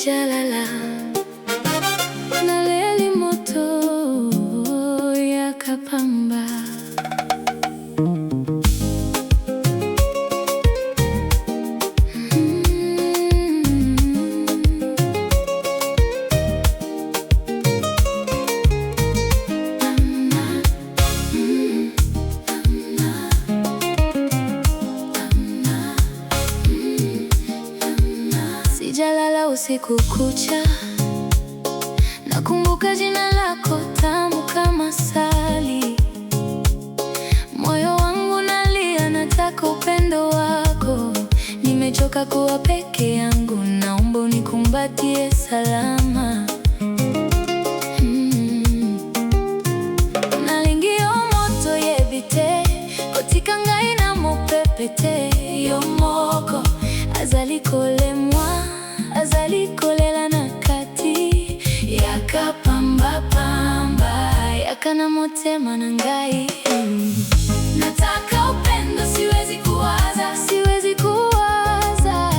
sijalala, naleli moto yakapamba. Sijalala usiku kucha, nakumbuka jina lako tamu kama asali. Moyo wangu nalia, nataka upendo wako. Nimechoka kuwa peke yangu, naomba unikumbatie salama. Nalingio moto yebite kotika ngai na mopepete yomoko azali kolemwa azali kolela na kati yakapamba pamba yakana motema na ngai. Nataka upendo, siwezi kuwaza, siwezi kuwaza.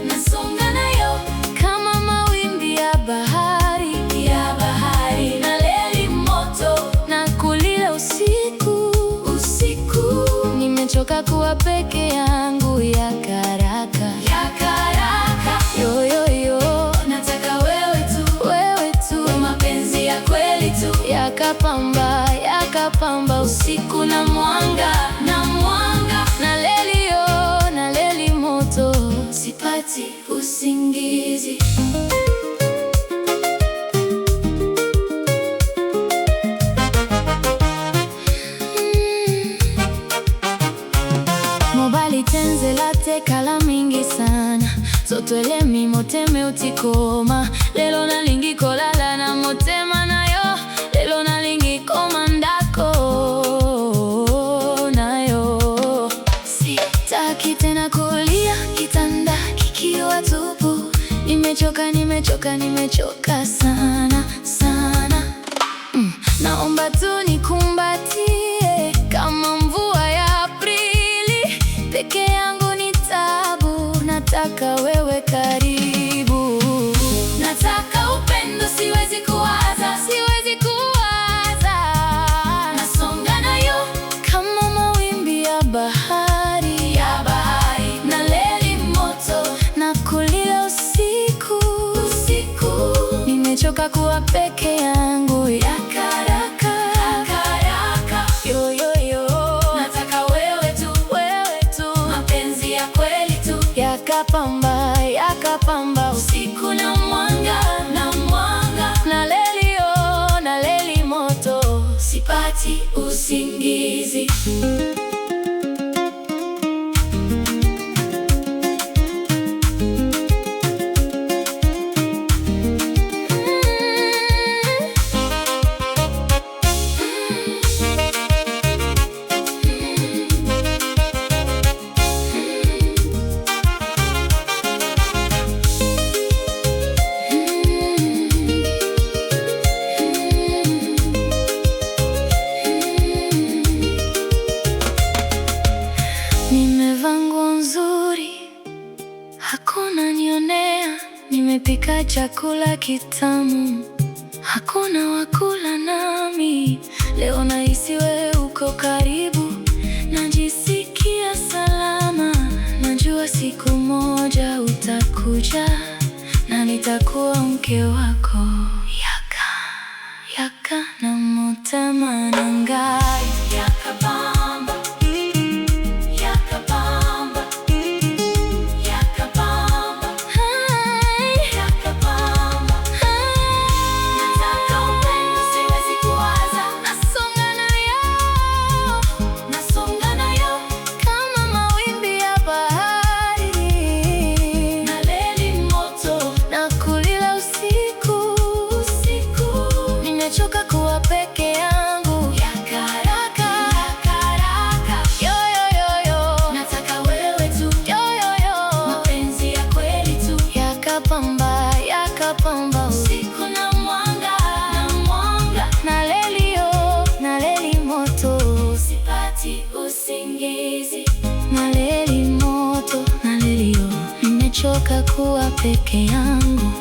Nasonga nayo kama mawimbi ya bahari, ya bahari. Naleli moto na kulia usiku, usiku. Nimechoka kuwa peke yangu yakaraka, yakaraka. Yo, yo, yo. Nataka wewe tu, wewe tu. Mapenzi ya kweli tu. Yakapamba, yakapamba usiku na mwanga, na mwanga. Naleli yo, naleli moto, sipati usingizi. Mobali tenze late kala mingi sana zotwele mi moteme utikoma. Lelo nalingi kolala na motema nayo, lelo nalingi komandako nayo. Sitaki tena kulia kitanda kikiwa tupu. Nimechoka, nimechoka, nimechoka sana, sana. Naomba tu nikumbatie kama mvua ya Aprili. Peke yangu ni tabu, nataka wewe karibu. Nataka upendo, siwezi kuwaza, siwezi kuwaza. Nasonga nayo kama mawimbi ya bahari, ya bahari. Naleli moto na kulia usiku, usiku. Nimechoka kuwa peke yangu yakaraka, yakaraka. Yo, yo, yo. Nataka wewe tu, wewe tu. Mapenzi ya kweli tu. Yakapamba, yakapamba usiku na mwanga, na mwanga. Naleli yo, naleli moto, sipati usingizi. Nimevaa nguo nzuri, hakuna nionea. Nimepika chakula kitamu, hakuna wakula nami. Leo nahisi wewe uko karibu, najisikia salama. Najua siku moja utakuja na nitakuwa mke wako. Yaka, yaka na motema na ngai yakapamba, yakapamba, yakapamba, yakapamba. Nataka upendo, siwezi kuwaza. Nasonga nayo, nasonga nayo kama mawimbi ya bahari. Naleli moto na kulila usiku, nimechoka kuwa peke yangu.